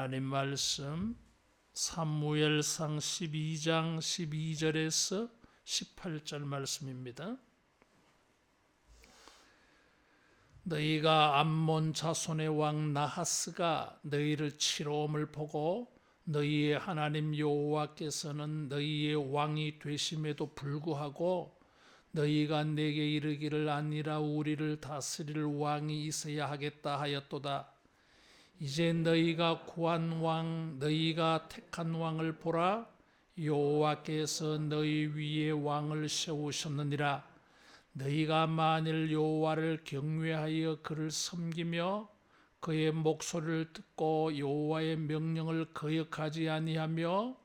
하나님 말씀 사무엘상 12장 12절에서 18절 말씀입니다. 너희가 암몬 자손의 왕 나하스가 너희를 치러 om을 보고 너희의 하나님 여호와께서는 너희의 왕이 되심에도 불구하고 너희가 내게 이르기를 아니라 우리를 다스릴 왕이 있어야 하겠다 하였도다. 이제 너희가 구한 왕, 너희가 택한 왕을 보라. 여호와께서 너희 위에 왕을 세우셨느니라. 너희가 만일 여호와를 경외하여 그를 섬기며 그의 목소리를 듣고 여호와의 명령을 거역하지 아니하며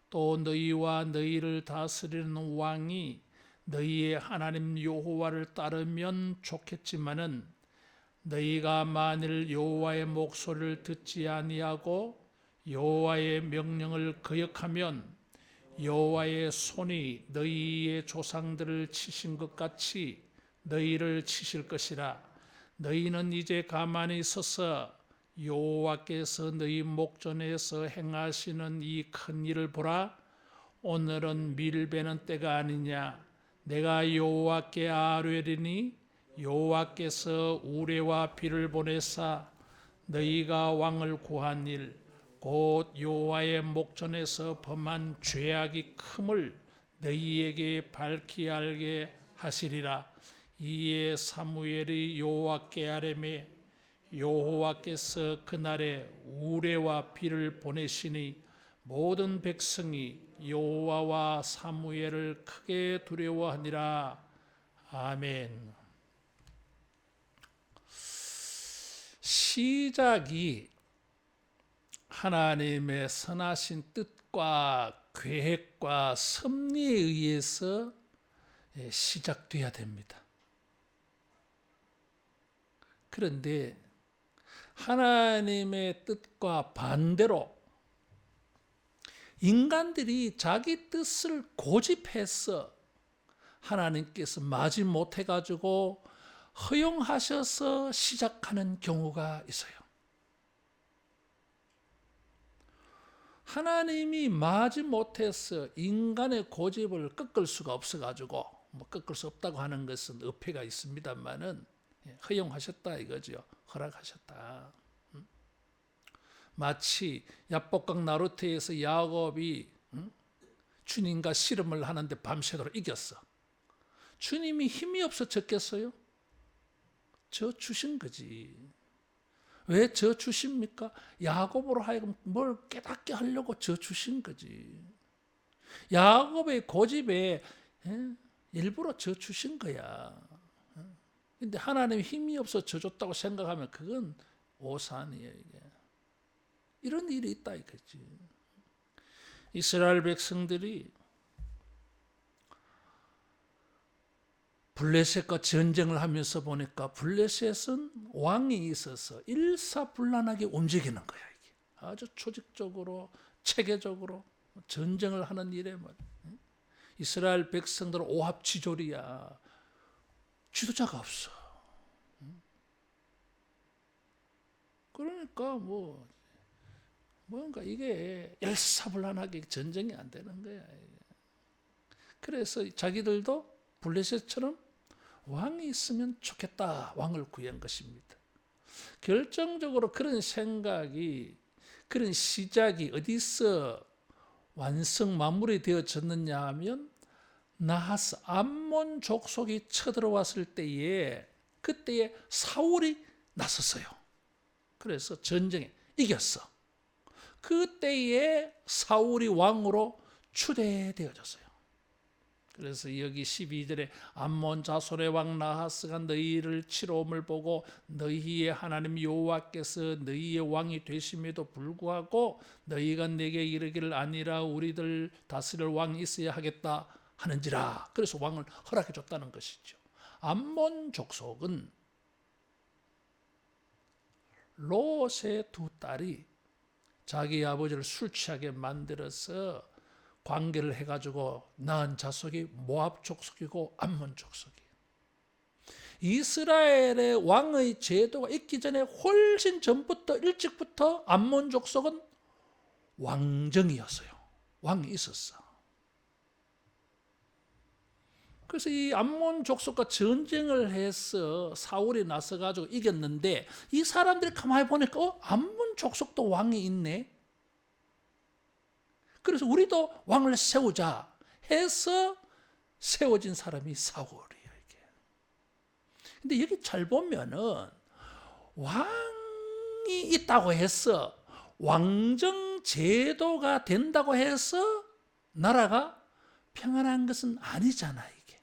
또 너희와 너희를 다스리는 왕이 너희의 하나님 여호와를 따르면 좋겠지만은 너희가 만일 여호와의 목소리를 듣지 아니하고 여호와의 명령을 거역하면 여호와의 손이 너희의 조상들을 치신 것 같이 너희를 치실 것이라. 너희는 이제 가만히 서서 여호와께서 너희 목전에서 행하시는 이 큰 일을 보라. 오늘은 밀 베는 때가 아니냐. 내가 여호와께 아뢰리니 여호와께서 우레와 비를 보내사 너희가 왕을 구한 일 곧 여호와의 목전에서 범한 죄악이 큼을 너희에게 밝히 알게 하시리라. 이에 사무엘이 여호와께 아뢰매 여호와께서 그날에 우레와 비를 보내시니 모든 백성이 여호와와 사무엘을 크게 두려워하니라. 아멘. 시작이 하나님의 선하신 뜻과 계획과 섭리에 의해서 시작돼야 됩니다. 그런데 하나님의 뜻과 반대로 인간들이 자기 뜻을 고집해서 하나님께서 마지 못해가지고 허용하셔서 시작하는 경우가 있어요. 하나님이 마지 못해서 인간의 고집을 꺾을 수가 없어가지고 꺾을 수 없다고 하는 것은 어폐가 있습니다만은 허용하셨다 이거죠. 허락하셨다. 마치 야복강 나루터에서 야곱이 주님과 씨름을 하는데 밤새도록 이겼어. 주님이 힘이 없어 졌겠어요? 저 주신 거지. 왜 저 주십니까? 야곱으로 하여금 뭘 깨닫게 하려고 저 주신 거지. 야곱의 고집에 일부러 저 주신 거야. 근데 하나님이 힘이 없어 저 줬다고 생각하면 그건 오산이에요. 이게. 이런 일이 있다 이거지. 이스라엘 백성들이 블레셋과 전쟁을 하면서 보니까 블레셋은 왕이 있어서 일사불란하게 움직이는 거야. 이게. 아주 조직적으로 체계적으로 전쟁을 하는 일에 이스라엘 백성들은 오합지졸이야. 지도자가 없어. 그러니까 뭔가 이게 일사불란하게 전쟁이 안 되는 거야. 그래서 자기들도 블레셋처럼 왕이 있으면 좋겠다. 왕을 구한 것입니다. 결정적으로 그런 생각이, 그런 시작이 어디서 완성 마무리 되어졌느냐 하면 나하스 암몬 족속이 쳐들어왔을 때에 그때에 사울이 나섰어요. 그래서 전쟁에 이겼어. 그때에 사울이 왕으로 추대되어졌어요. 그래서 여기 12절에 암몬 자손의 왕 나하스가 너희를 치러 om을 보고 너희의 하나님 여호와께서 너희의 왕이 되심에도 불구하고 너희가 내게 이르기를 아니라 우리들 다스릴 왕이 있어야 하겠다 하는지라. 그래서 왕을 허락해 줬다는 것이죠. 암몬 족속은 롯의 두 딸이 자기 아버지를 술 취하게 만들어서 관계를 해가지고 낳은 자손이 모압 족속이고 암몬 족속이에요. 이스라엘의 왕의 제도가 있기 전에 훨씬 전부터 일찍부터 암몬 족속은 왕정이었어요. 왕이 있었어. 그래서 이 암몬 족속과 전쟁을 해서 사울이 나서가지고 이겼는데 이 사람들이 가만히 보니까 암몬 족속도 왕이 있네. 그래서 우리도 왕을 세우자 해서 세워진 사람이 사울이에요. 이게. 근데 여기 잘 보면은 왕이 있다고 해서 왕정 제도가 된다고 해서 나라가 평안한 것은 아니잖아 이게.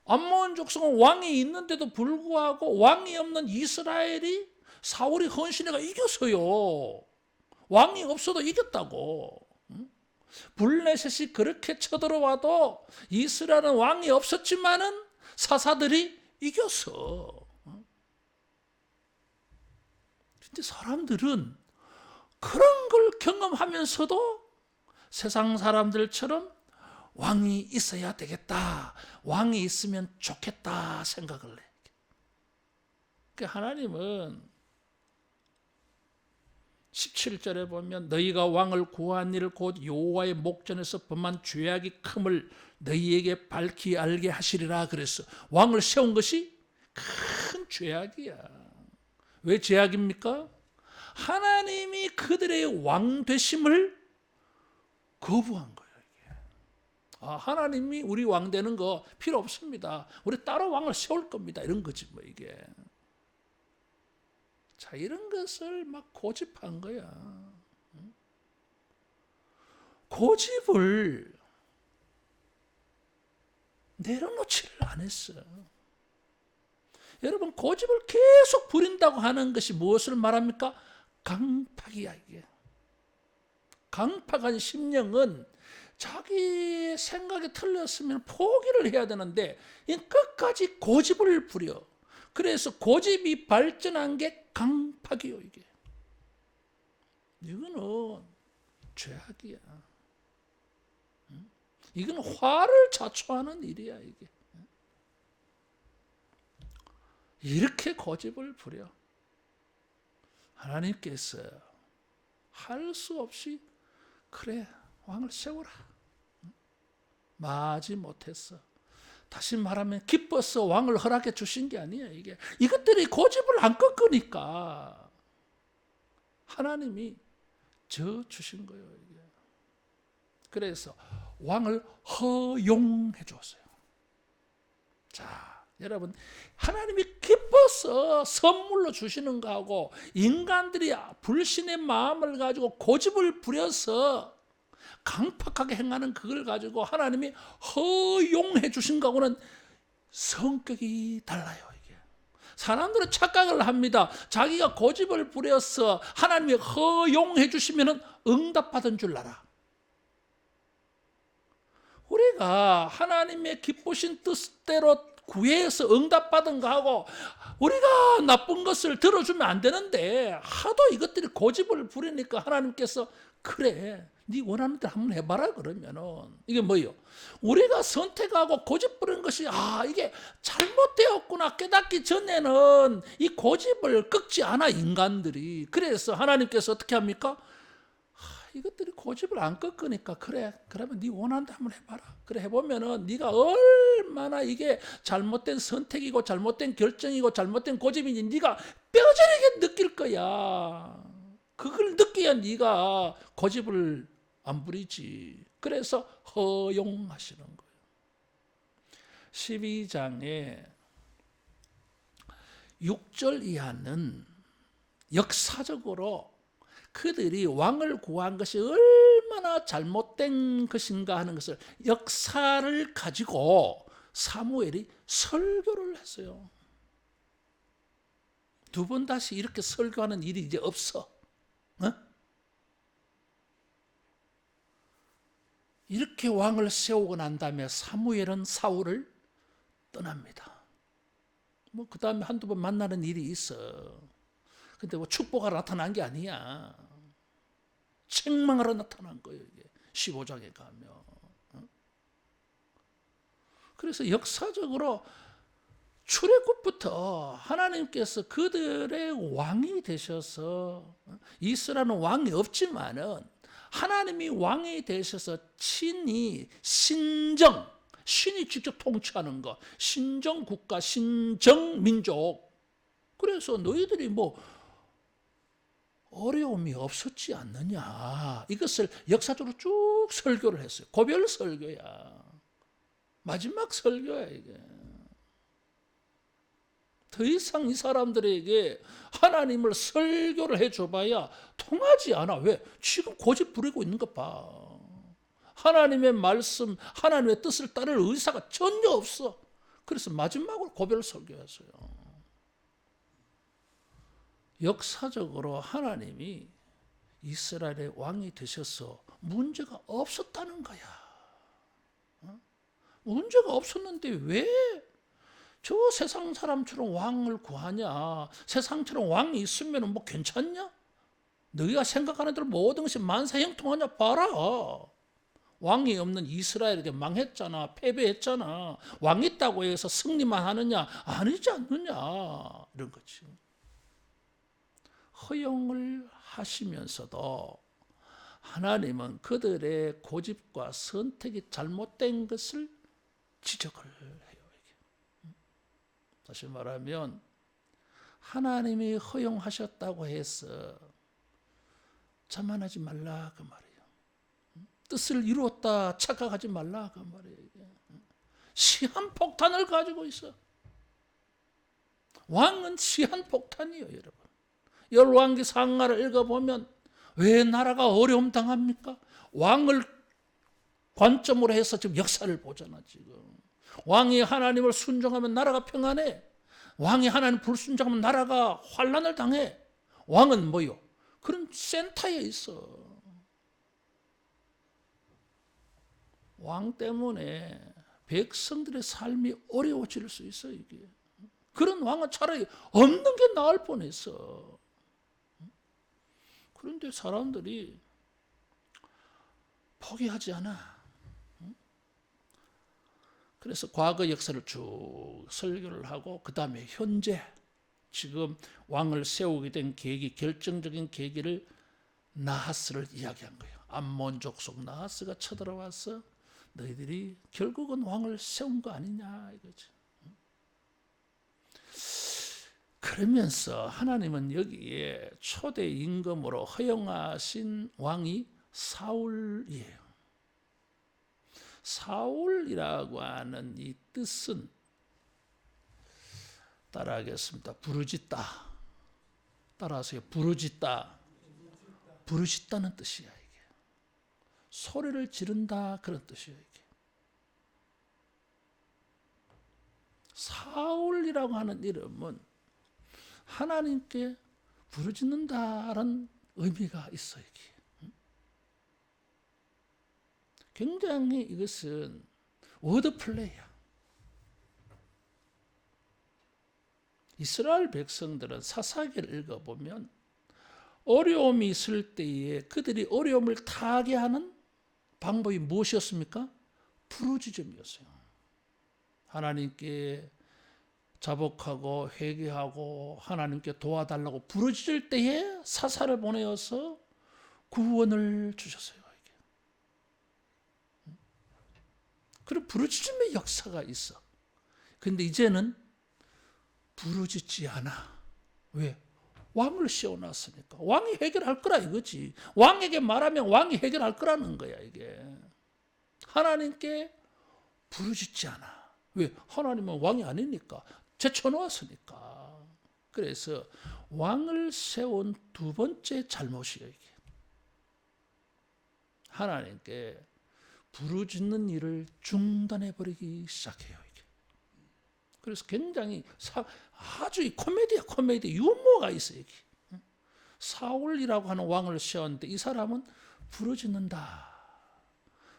암몬 족속은 왕이 있는데도 불구하고 왕이 없는 이스라엘이 사울이 헌신해가 이겼어요. 왕이 없어도 이겼다고. 블레셋이 그렇게 쳐들어와도 이스라엘은 왕이 없었지만은 사사들이 이겼어. 근데 사람들은 그런 걸 경험하면서도 세상 사람들처럼 왕이 있어야 되겠다, 왕이 있으면 좋겠다 생각을 해. 그러니까 하나님은 17절에 보면 너희가 왕을 구한 일을 곧 여호와의 목전에서 범한 죄악이 큼을 너희에게 밝히 알게 하시리라 그랬어. 왕을 세운 것이 큰 죄악이야. 왜 죄악입니까? 하나님이 그들의 왕 되심을 거부한 거예요. 하나님이 우리 왕 되는 거 필요 없습니다. 우리 따로 왕을 세울 겁니다. 이런 거지 뭐 이게. 자, 이런 것을 막 고집한 거야. 고집을 내려놓지를 안 했어. 여러분, 고집을 계속 부린다고 하는 것이 무엇을 말합니까? 강팍이야 이게. 강팍한 심령은 자기 생각이 틀렸으면 포기를 해야 되는데 끝까지 고집을 부려. 그래서 고집이 발전한 게 강팍이요 이게. 이거는 죄악이야. 이건 화를 자초하는 일이야 이게. 이렇게 고집을 부려. 하나님께서 할 수 없이 그래 왕을 세워라 마지 못했어. 다시 말하면 기뻐서 왕을 허락해 주신 게 아니야 이게. 이것들이 고집을 안 꺾으니까 하나님이 저 주신 거예요 이게. 그래서 왕을 허용해 줬어요. 자, 여러분, 하나님이 기뻐서 선물로 주시는 거하고 인간들이 불신의 마음을 가지고 고집을 부려서 강팍하게 행하는 그걸 가지고 하나님이 허용해 주신 거하고는 성격이 달라요 이게. 사람들은 착각을 합니다. 자기가 고집을 부려서 하나님이 허용해 주시면 응답받은 줄 알아. 우리가 하나님의 기쁘신 뜻대로 구해서 응답받은 거하고 우리가 나쁜 것을 들어주면 안 되는데 하도 이것들이 고집을 부리니까 하나님께서 그래 네 원하는 대로 한번 해봐라 그러면은 이게 뭐예요? 우리가 선택하고 고집 부리는 것이 이게 잘못되었구나 깨닫기 전에는 이 고집을 꺾지 않아 인간들이. 그래서 하나님께서 어떻게 합니까? 이것들이 고집을 안 꺾으니까 그래 그러면 네 원하는 대로 한번 해봐라. 그래 해보면은 네가 얼마나 이게 잘못된 선택이고 잘못된 결정이고 잘못된 고집인지 네가 뼈저리게 느낄 거야. 그걸 느껴야 네가 고집을 안 부리지. 그래서 허용하시는 거예요. 12장에 6절 이하는 역사적으로 그들이 왕을 구한 것이 얼마나 잘못된 것인가 하는 것을 역사를 가지고 사무엘이 설교를 했어요. 두 번 다시 이렇게 설교하는 일이 이제 없어. 이렇게 왕을 세우고 난 다음에 사무엘은 사울을 떠납니다. 뭐 그 다음에 한두 번 만나는 일이 있어. 근데 뭐 축복하러 나타난 게 아니야. 책망하러 나타난 거예요. 이게 15장에 가면. 그래서 역사적으로 출애굽부터 하나님께서 그들의 왕이 되셔서, 이스라엘은 왕이 없지만은 하나님이 왕이 되셔서 친히 신이 직접 통치하는 것, 신정국가, 신정민족. 그래서 너희들이 뭐 어려움이 없었지 않느냐, 이것을 역사적으로 쭉 설교를 했어요. 고별 설교야, 마지막 설교야 이게. 더 이상 이 사람들에게 하나님을 설교를 해줘봐야 통하지 않아. 왜? 지금 고집 부리고 있는 것 봐. 하나님의 말씀, 하나님의 뜻을 따를 의사가 전혀 없어. 그래서 마지막으로 고별 설교했어요. 역사적으로 하나님이 이스라엘의 왕이 되셔서 문제가 없었다는 거야. 문제가 없었는데 왜 저 세상 사람처럼 왕을 구하냐? 세상처럼 왕이 있으면 뭐 괜찮냐? 너희가 생각하는 대로 모든 것이 만사형통하냐? 봐라. 왕이 없는 이스라엘에게 망했잖아. 패배했잖아. 왕 있다고 해서 승리만 하느냐? 아니지 않느냐? 이런 거지. 허용을 하시면서도 하나님은 그들의 고집과 선택이 잘못된 것을 지적을 해요. 다시 말하면 하나님이 허용하셨다고 해서 자만하지 말라 그 말이에요. 뜻을 이루었다 착각하지 말라 그 말이에요. 시한폭탄을 가지고 있어. 왕은 시한폭탄이에요, 여러분. 열왕기 상하를 읽어보면 왜 나라가 어려움 당합니까? 왕을 관점으로 해서 지금 역사를 보잖아. 지금 왕이 하나님을 순종하면 나라가 평안해. 왕이 하나님 불순종하면 나라가 환난을 당해. 왕은 뭐요? 그런 센터에 있어. 왕 때문에 백성들의 삶이 어려워질 수 있어. 이게 그런 왕은 차라리 없는 게 나을 뻔했어. 그런데 사람들이 포기하지 않아. 그래서 과거 역사를 쭉 설교를 하고 그 다음에 현재 지금 왕을 세우게 된 계기, 결정적인 계기를 나하스를 이야기한 거예요. 암몬 족속 나하스가 쳐들어와서 너희들이 결국은 왕을 세운 거 아니냐 이거지. 그러면서 하나님은 여기에 초대 임금으로 허용하신 왕이 사울이에요. 사울이라고 하는 이 뜻은 따라하겠습니다. 부르짖다. 따라하세요. 부르짖다. 부르짖다는 뜻이야 이게. 소리를 지른다 그런 뜻이에요 이게. 사울이라고 하는 이름은 하나님께 부르짖는다라는 의미가 있어요 이게. 굉장히 이것은 워드플레이야. 이스라엘 백성들은 사사기를 읽어보면 어려움이 있을 때에 그들이 어려움을 타게 하는 방법이 무엇이었습니까? 부르짖음이었어요. 하나님께 자복하고 회개하고 하나님께 도와달라고 부르짖을 때에 사사를 보내어서 구원을 주셨어요. 그리고 부르짖음의 역사가 있어. 근데 이제는 부르짖지 않아. 왜? 왕을 씌워놨으니까. 왕이 해결할 거라 이거지. 왕에게 말하면 왕이 해결할 거라는 거야 이게. 하나님께 부르짖지 않아. 왜? 하나님은 왕이 아니니까. 제쳐놓았으니까. 그래서 왕을 세운 두 번째 잘못이에요 이게. 하나님께 부르짖는 일을 중단해버리기 시작해요 이게. 그래서 굉장히 아주 코미디 유머가 있어요 이게. 사울이라고 하는 왕을 세웠는데 이 사람은 부르짖는다,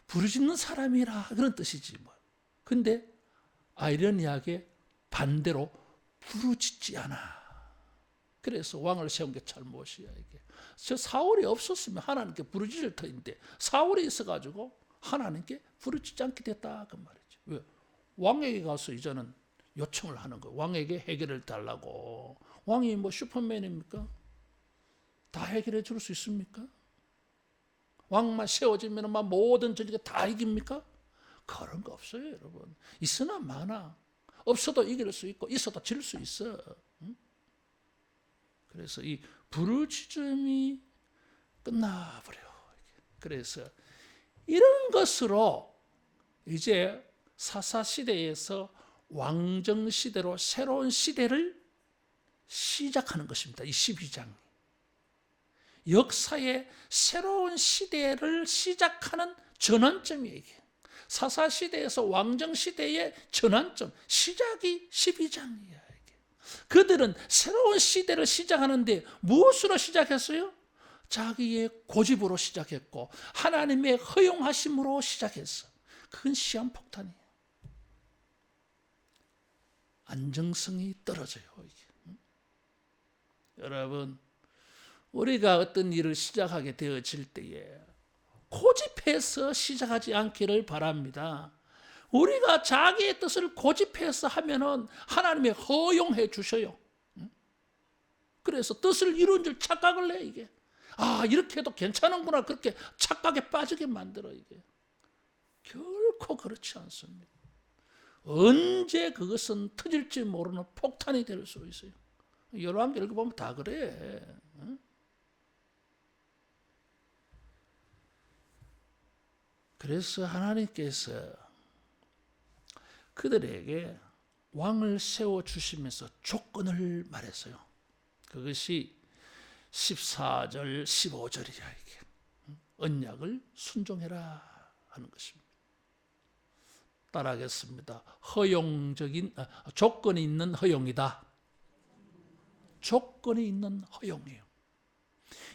부르짖는 사람이라 그런 뜻이지 뭐. 근데 아이러니하게 반대로 부르짖지 않아. 그래서 왕을 세운 게 잘못이야 이게. 저 사울이 없었으면 하나님께 부르짖을 터인데 사울이 있어가지고 하나님께 부르짖지 않게 됐다 그 말이죠. 왜? 왕에게 가서 이제는 요청을 하는 거예요. 왕에게 해결을 달라고. 왕이 뭐 슈퍼맨입니까? 다 해결해 줄 수 있습니까? 왕만 세워지면 막 모든 전쟁에 다 이깁니까? 그런 거 없어요, 여러분. 있으나 마나. 없어도 이길 수 있고 있어도 질 수 있어. 그래서 이 부르짖음이 끝나버려요. 그래서 이런 것으로 이제 사사시대에서 왕정시대로 새로운 시대를 시작하는 것입니다. 이 12장. 역사의 새로운 시대를 시작하는 전환점이에요. 사사시대에서 왕정시대의 전환점, 시작이 12장이야. 그들은 새로운 시대를 시작하는데 무엇으로 시작했어요? 자기의 고집으로 시작했고 하나님의 허용하심으로 시작했어. 그건 시한폭탄이에요. 안정성이 떨어져요. 이게. 여러분, 우리가 어떤 일을 시작하게 되어질 때에 고집해서 시작하지 않기를 바랍니다. 우리가 자기의 뜻을 고집해서 하면은 하나님이 허용해 주셔요. 그래서 뜻을 이룬 줄 착각을 해, 이게. 아, 이렇게 해도 괜찮은구나. 그렇게 착각에 빠지게 만들어, 이게. 결코 그렇지 않습니다. 언제 그것은 터질지 모르는 폭탄이 될 수 있어요. 열왕기 읽어보면 다 그래. 그래서 하나님께서 그들에게 왕을 세워주시면서 조건을 말했어요. 그것이 14절, 15절이야, 이게. 언약을 순종해라 하는 것입니다. 따라하겠습니다. 조건이 있는 허용이다. 조건이 있는 허용이에요.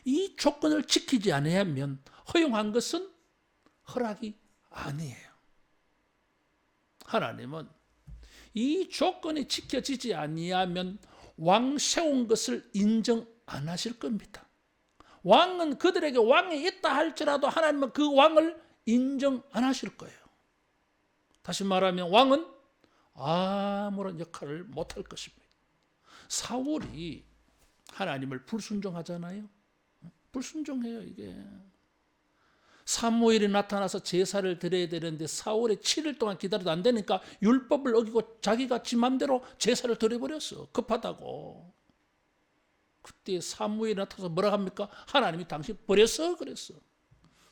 이 조건을 지키지 않으면 허용한 것은 허락이 아니에요. 하나님은 이 조건이 지켜지지 아니하면 왕 세운 것을 인정 안 하실 겁니다. 왕은 그들에게 왕이 있다 할지라도 하나님은 그 왕을 인정 안 하실 거예요. 다시 말하면 왕은 아무런 역할을 못할 것입니다. 사울이 하나님을 불순종하잖아요. 불순종해요, 이게. 사무엘이 나타나서 제사를 드려야 되는데 사울이 7일 동안 기다려도 안 되니까 율법을 어기고 자기가 지 맘대로 제사를 드려버렸어. 급하다고. 그때 사무엘이 나타나서 뭐라 합니까? 하나님이 당신 버렸어? 그랬어.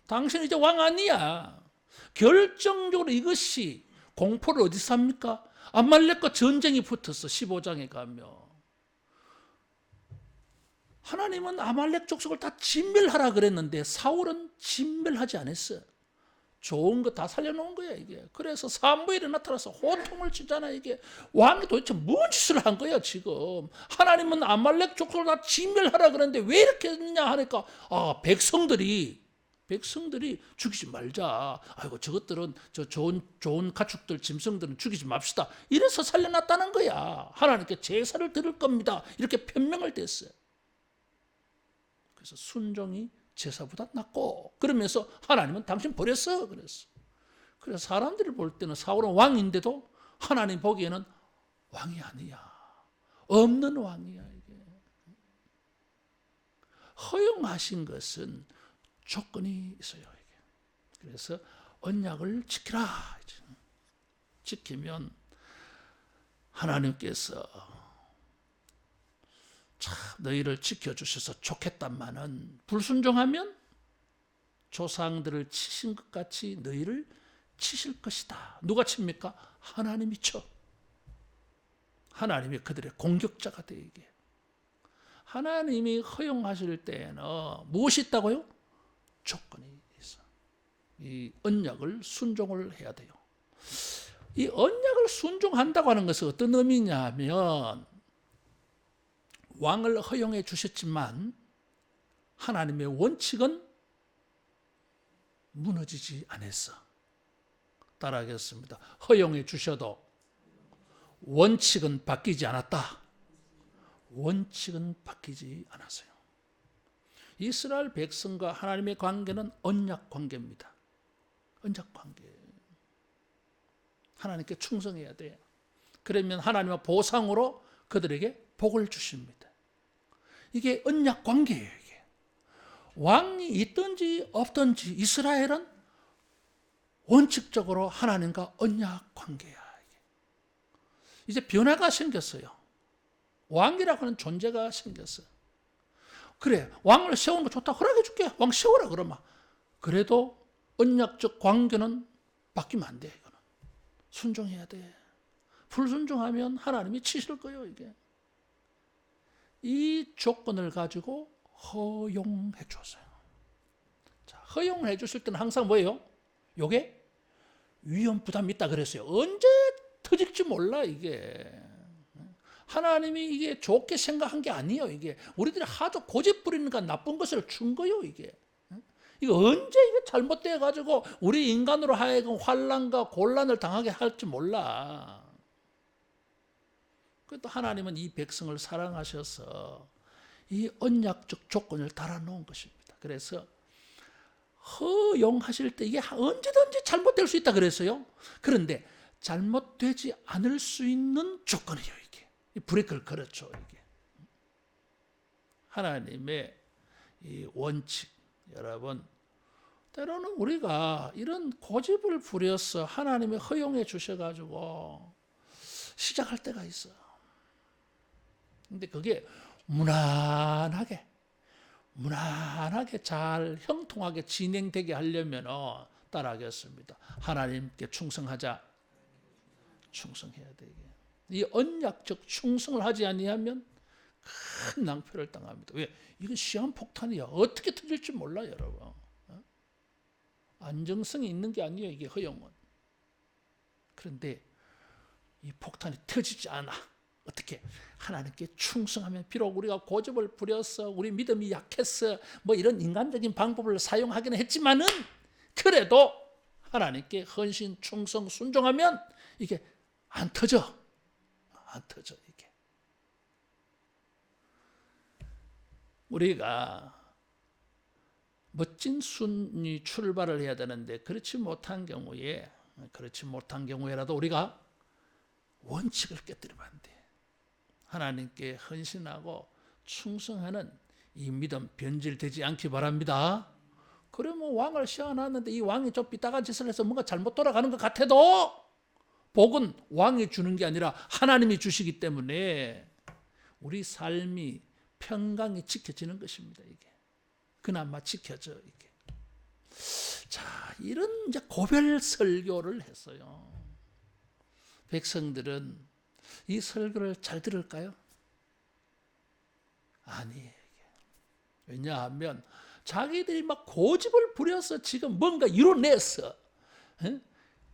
당신 이제 왕 아니야. 결정적으로 이것이 공포를 어디서 합니까? 암말렉과 전쟁이 붙었어. 15장에 가면. 하나님은 아말렉 족속을 다 진멸하라 그랬는데 사울은 진멸하지 않았어요. 좋은 거 다 살려놓은 거야, 이게. 그래서 사무엘이 나타나서 호통을 치잖아, 이게. 왕이 도대체 뭔 짓을 한 거야, 지금. 하나님은 아말렉 족속을 다 진멸하라 그랬는데 왜 이렇게 했느냐 하니까, 백성들이 죽이지 말자. 아이고, 저것들은 좋은 가축들, 짐승들은 죽이지 맙시다. 이래서 살려놨다는 거야. 하나님께 제사를 드릴 겁니다. 이렇게 변명을 댔어요. 그래서 순종이 제사보다 낫고, 그러면서 하나님은 당신 버렸어 그랬어. 그래서 사람들이 볼 때는 사울은 왕인데도 하나님 보기에는 왕이 아니야. 없는 왕이야, 이게. 허용하신 것은 조건이 있어요, 이게. 그래서 언약을 지키라. 지키면 하나님께서 참 너희를 지켜주셔서 좋겠단마는 불순종하면 조상들을 치신 것 같이 너희를 치실 것이다. 누가 칩니까? 하나님이 쳐. 하나님이 그들의 공격자가 되게. 하나님이 허용하실 때에는 무엇이 있다고요? 조건이 있어. 이 언약을 순종을 해야 돼요. 이 언약을 순종한다고 하는 것은 어떤 의미냐면 왕을 허용해 주셨지만 하나님의 원칙은 무너지지 않았어. 따라하겠습니다. 허용해 주셔도 원칙은 바뀌지 않았다. 원칙은 바뀌지 않았어요. 이스라엘 백성과 하나님의 관계는 언약 관계입니다. 언약 관계. 하나님께 충성해야 돼. 그러면 하나님은 보상으로 그들에게 복을 주십니다. 이게 언약 관계예요. 이게. 왕이 있든지 없든지 이스라엘은 원칙적으로 하나님과 언약 관계야. 이제 변화가 생겼어요. 왕이라고 하는 존재가 생겼어요. 그래, 왕을 세우는 거 좋다. 허락해 줄게. 왕 세워라 그러면. 그래도 언약적 관계는 바뀌면 안 돼. 이거는. 순종해야 돼. 불순종하면 하나님이 치실 거예요. 이게. 이 조건을 가지고 허용해 줬어요. 자, 허용을 해 주실 때는 항상 뭐예요? 요게 위험 부담이 있다 그랬어요. 언제 터질지 몰라 이게. 하나님이 이게 좋게 생각한 게 아니에요. 이게 우리들이 하도 고집 부리니까 나쁜 것을 준 거예요. 이게. 이거 언제 이게 잘못돼 가지고 우리 인간으로 하여금 환난과 곤란을 당하게 할지 몰라. 그래도 하나님은 이 백성을 사랑하셔서 이 언약적 조건을 달아놓은 것입니다. 그래서 허용하실 때 이게 언제든지 잘못될 수 있다 그랬어요. 그런데 잘못되지 않을 수 있는 조건이에요. 이게 브레이크를 걸었죠. 이게 하나님의 이 원칙. 여러분, 때로는 우리가 이런 고집을 부려서 하나님이 허용해 주셔가지고 시작할 때가 있어요. 근데 그게 무난하게 잘 형통하게 진행되게 하려면 따라하겠습니다. 하나님께 충성하자. 충성해야 되게. 이 언약적 충성을 하지 아니하면 큰 낭패를 당합니다. 왜? 이건 시한폭탄이야. 어떻게 터질지 몰라 여러분. 안정성이 있는 게 아니에요. 이게 허용은. 그런데 이 폭탄이 터지지 않아. 어떻게? 하나님께 충성하면 비록 우리가 고집을 부려서 우리 믿음이 약해서 뭐 이런 인간적인 방법을 사용하기는 했지만은 그래도 하나님께 헌신, 충성, 순종하면 이게 안 터져. 이게. 우리가 멋진 순위 출발을 해야 되는데 그렇지 못한 경우에라도 우리가 원칙을 깨뜨리면 안 돼. 하나님께 헌신하고 충성하는 이 믿음 변질되지 않기 바랍니다. 그러면 왕을 세워놨는데 이 왕이 좀 삐딱한 짓을 해서 뭔가 잘못 돌아가는 것 같아도 복은 왕이 주는 게 아니라 하나님이 주시기 때문에 우리 삶이 평강이 지켜지는 것입니다. 이게 그나마 지켜져. 이게. 자, 이런 이제 고별 설교를 했어요. 백성들은 이 설교를 잘 들을까요? 아니에요. 왜냐하면 자기들이 막 고집을 부려서 지금 뭔가 이뤄냈어.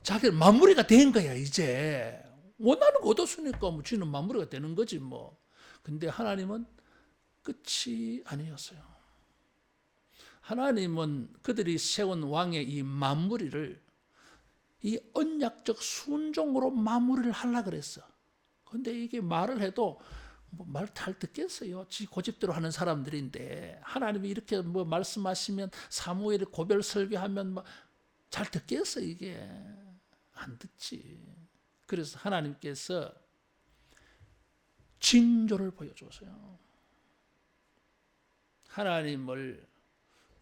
자기들 마무리가 된 거야 이제. 원하는 거 얻었으니까 뭐 쥐는 마무리가 되는 거지 뭐. 근데 하나님은 끝이 아니었어요. 하나님은 그들이 세운 왕의 이 마무리를 이 언약적 순종으로 마무리를 하려고 그랬어. 근데 이게 말을 해도 뭐 말 잘 듣겠어요. 지 고집대로 하는 사람들인데 하나님이 이렇게 뭐 말씀하시면 사무엘이 고별 설교하면 뭐 잘 듣겠어. 이게 안 듣지. 그래서 하나님께서 징조를 보여줬어요. 하나님을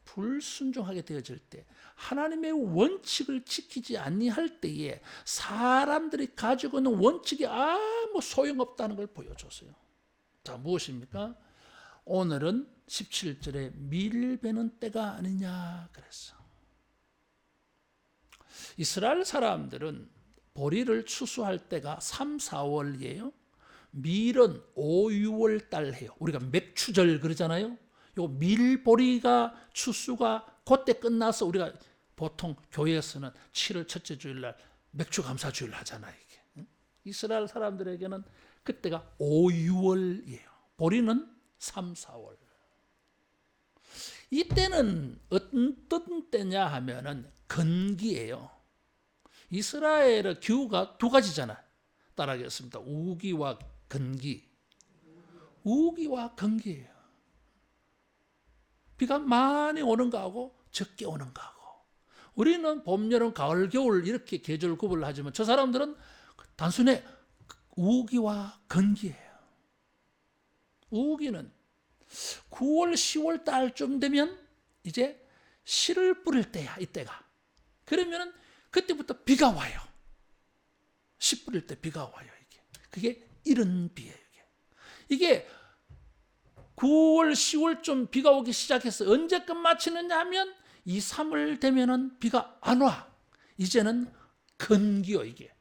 불순종하게 되어질 때, 하나님의 원칙을 지키지 아니할 때에 사람들이 가지고 있는 원칙이 아무 소용없다는 걸 보여줬어요. 자, 무엇입니까? 오늘은 17절에 밀베는 때가 아니냐 그랬어. 이스라엘 사람들은 보리를 추수할 때가 3, 4월이에요. 밀은 5, 6월 달 해요. 우리가 맥추절 그러잖아요. 요 밀보리가 추수가 그때 끝나서 우리가 보통 교회에서는 7월 첫째 주일날 맥주감사주일 하잖아요. 이게. 이스라엘 사람들에게는 그때가 5, 6월이에요. 보리는 3, 4월. 이때는 어떤 때냐 하면은 건기예요. 이스라엘의 기후가 두 가지잖아. 따라하겠습니다. 우기와 건기. 우기와 건기예요. 비가 많이 오는 거하고 적게 오는 거하고. 우리는 봄, 여름, 가을, 겨울 이렇게 계절 구분을 하지만 저 사람들은 단순히 우기와 건기예요. 우기는 9월, 10월 달쯤 되면 이제 씨를 뿌릴 때야, 이때가. 그러면은 그때부터 비가 와요. 씨 뿌릴 때 비가 와요, 이게. 그게 이른 비예요, 이게 9월, 10월쯤 비가 오기 시작해서 언제 끝마치느냐 하면 2, 3월 되면은 비가 안 와. 이제는 건기요, 이게.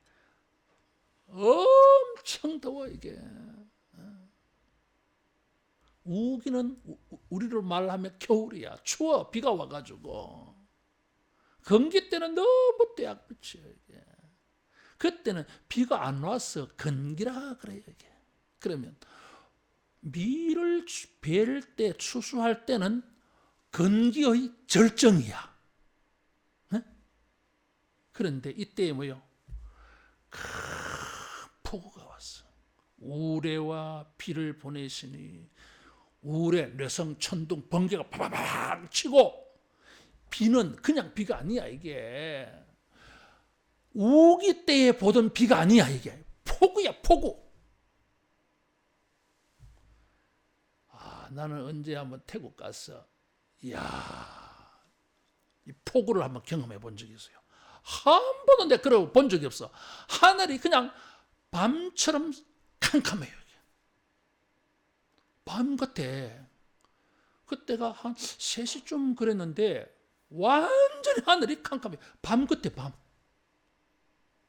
엄청 더워, 이게. 우기는 우리로 말하면 겨울이야. 추워, 비가 와가지고. 건기 때는 너무 떼약볕이에요, 이게. 그때는 비가 안 와서 건기라 그래요, 이게. 그러면 밀을 벨 때, 추수할 때는 건기의 절정이야. 네? 그런데 이때 뭐요? 큰 폭우가 왔어. 우레와 비를 보내시니 우레, 뇌성, 천둥, 번개가 파바박 치고 비는 그냥 비가 아니야, 이게. 우기 때에 보던 비가 아니야, 이게. 폭우야, 폭우. 나는 언제 한번 태국 가서 이야, 이 폭우를 한번 경험해 본 적이 있어요. 한 번도 내가 그러고 본 적이 없어. 하늘이 그냥 밤처럼 캄캄해요. 밤 같아. 그때가 한 3시쯤 그랬는데 완전히 하늘이 캄캄해. 밤 같아, 밤.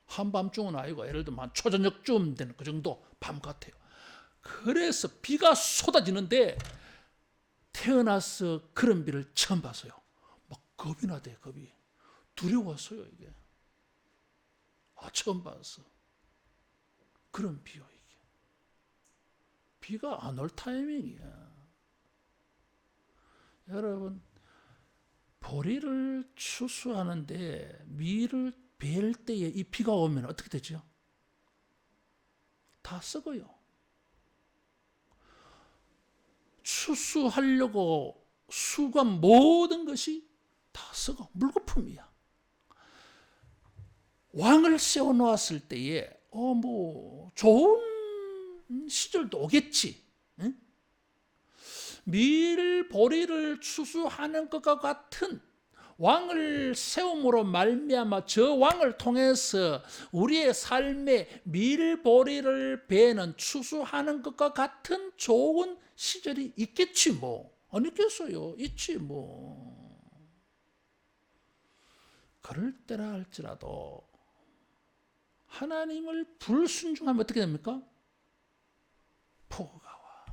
한밤중은 아니고 예를 들면 한 초저녁쯤 되는 그 정도 밤 같아요. 그래서 비가 쏟아지는데 태어나서 그런 비를 처음 봤어요. 막 겁이 나대, 겁이. 두려웠어요, 이게. 처음 봤어. 그런 비요, 이게. 비가 안 올 타이밍이야. 여러분, 보리를 추수하는데 밀을 벨 때에 이 비가 오면 어떻게 되죠? 다 썩어요. 추수하려고 수고한 모든 것이 다 썩어. 물거품이야. 왕을 세워놓았을 때에 좋은 시절도 오겠지. 응? 밀, 보리를 추수하는 것과 같은 왕을 세움으로 말미암아 저 왕을 통해서 우리의 삶에 밀, 보리를 베는 추수하는 것과 같은 좋은 시절이 있겠지 뭐. 안 있겠어요? 있지 뭐. 그럴 때라 할지라도 하나님을 불순종하면 어떻게 됩니까? 폭우가 와.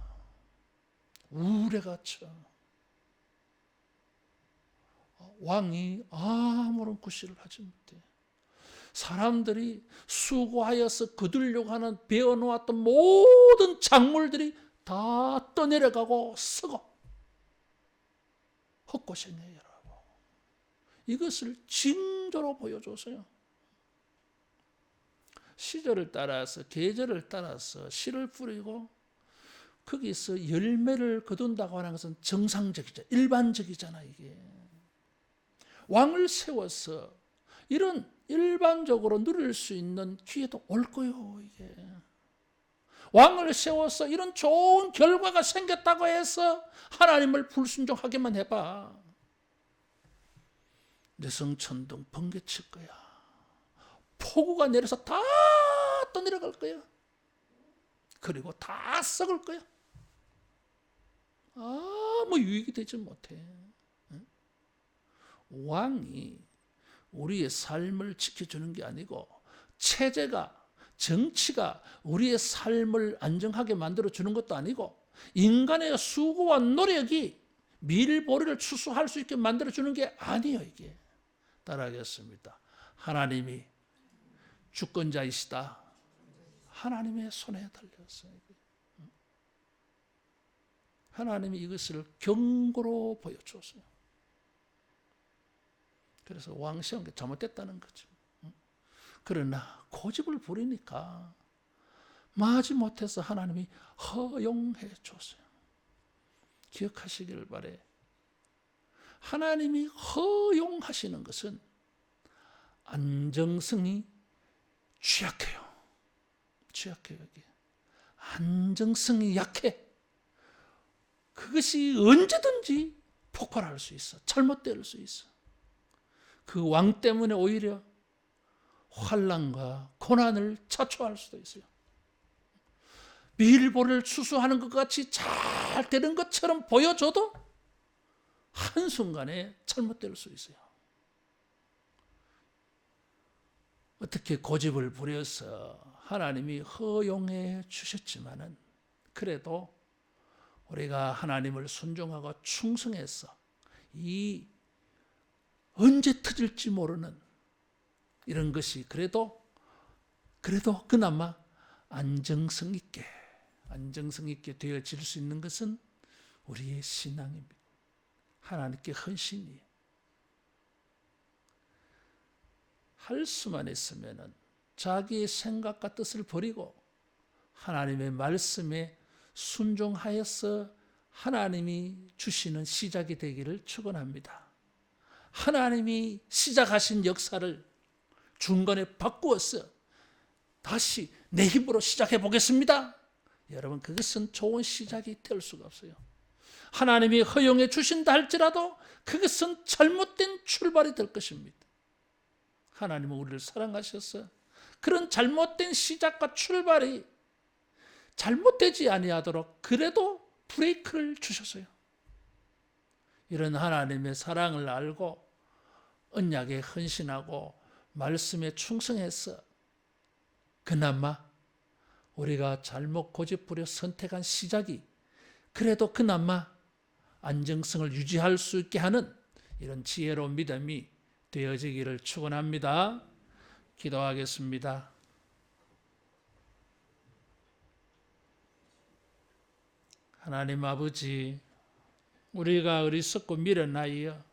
우레가 쳐. 왕이 아무런 구실을 하지 못해. 사람들이 수고하여서 거두려고 하는 베어놓았던 모든 작물들이 다 떠내려가고 썩어. 헛고생해요, 여러분. 이것을 징조로 보여줬어요. 시절을 따라서, 계절을 따라서 씨를 뿌리고 거기서 열매를 거둔다고 하는 것은 정상적이죠. 일반적이잖아, 이게. 왕을 세워서 이런 일반적으로 누릴 수 있는 기회도 올 거요, 이게. 왕을 세워서 이런 좋은 결과가 생겼다고 해서 하나님을 불순종하게만 해봐. 뇌성천둥 번개 칠 거야. 폭우가 내려서 다 떠내려갈 거야. 그리고 다 썩을 거야. 아무 유익이 되지 못해. 왕이 우리의 삶을 지켜주는 게 아니고 체제가, 정치가 우리의 삶을 안정하게 만들어주는 것도 아니고 인간의 수고와 노력이 밀보리를 추수할 수 있게 만들어주는 게 아니에요, 이게. 따라하겠습니다. 하나님이 주권자이시다. 하나님의 손에 달렸어요. 하나님이 이것을 경고로 보여줬어요. 그래서 왕 세운 게 잘못됐다는 거죠. 그러나 고집을 부리니까 마지 못해서 하나님이 허용해 줬어요. 기억하시기를 바래. 하나님이 허용하시는 것은 안정성이 취약해요. 취약해요. 여기 안정성이 약해. 그것이 언제든지 폭발할 수 있어. 잘못될 수 있어. 그 왕 때문에 오히려 환난과 고난을 자초할 수도 있어요. 밀보를 추수하는 것 같이 잘 되는 것처럼 보여줘도 한순간에 잘못될 수 있어요. 어떻게 고집을 부려서 하나님이 허용해 주셨지만은 그래도 우리가 하나님을 순종하고 충성해서 이 언제 터질지 모르는 이런 것이 그래도 그나마 안정성 있게 되어질 수 있는 것은 우리의 신앙입니다. 하나님께 헌신이에요. 할 수만 있으면은 자기의 생각과 뜻을 버리고 하나님의 말씀에 순종하여서 하나님이 주시는 시작이 되기를 축원합니다. 하나님이 시작하신 역사를 중간에 바꾸어서 다시 내 힘으로 시작해 보겠습니다. 여러분, 그것은 좋은 시작이 될 수가 없어요. 하나님이 허용해 주신다 할지라도 그것은 잘못된 출발이 될 것입니다. 하나님은 우리를 사랑하셔서 그런 잘못된 시작과 출발이 잘못되지 아니하도록 그래도 브레이크를 주셨어요. 이런 하나님의 사랑을 알고 언약에 헌신하고 말씀에 충성해서 그나마 우리가 잘못 고집부려 선택한 시작이 그래도 그나마 안정성을 유지할 수 있게 하는 이런 지혜로운 믿음이 되어지기를 축원합니다. 기도하겠습니다. 하나님 아버지, 우리가 어리석고 미련하여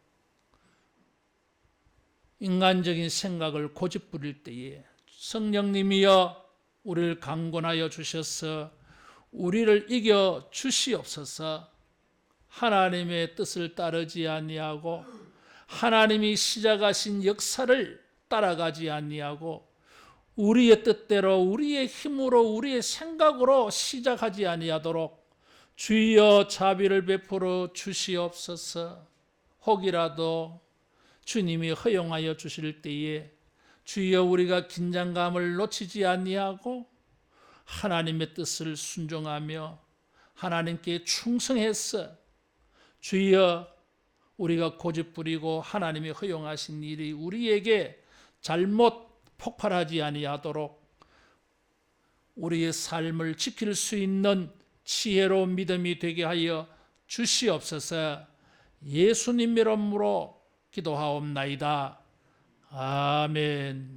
인간적인 생각을 고집부릴 때에 성령님이여 우리를 강권하여 주셔서 우리를 이겨 주시옵소서. 하나님의 뜻을 따르지 아니하고 하나님이 시작하신 역사를 따라가지 아니하고 우리의 뜻대로 우리의 힘으로 우리의 생각으로 시작하지 아니하도록 주여 자비를 베풀어 주시옵소서. 혹이라도 주님이 허용하여 주실 때에 주여 우리가 긴장감을 놓치지 아니하고 하나님의 뜻을 순종하며 하나님께 충성해서 주여 우리가 고집부리고 하나님이 허용하신 일이 우리에게 잘못 폭발하지 아니하도록 우리의 삶을 지킬 수 있는 지혜로운 믿음이 되게 하여 주시옵소서. 예수님 이름으로 기도하옵나이다. 아멘.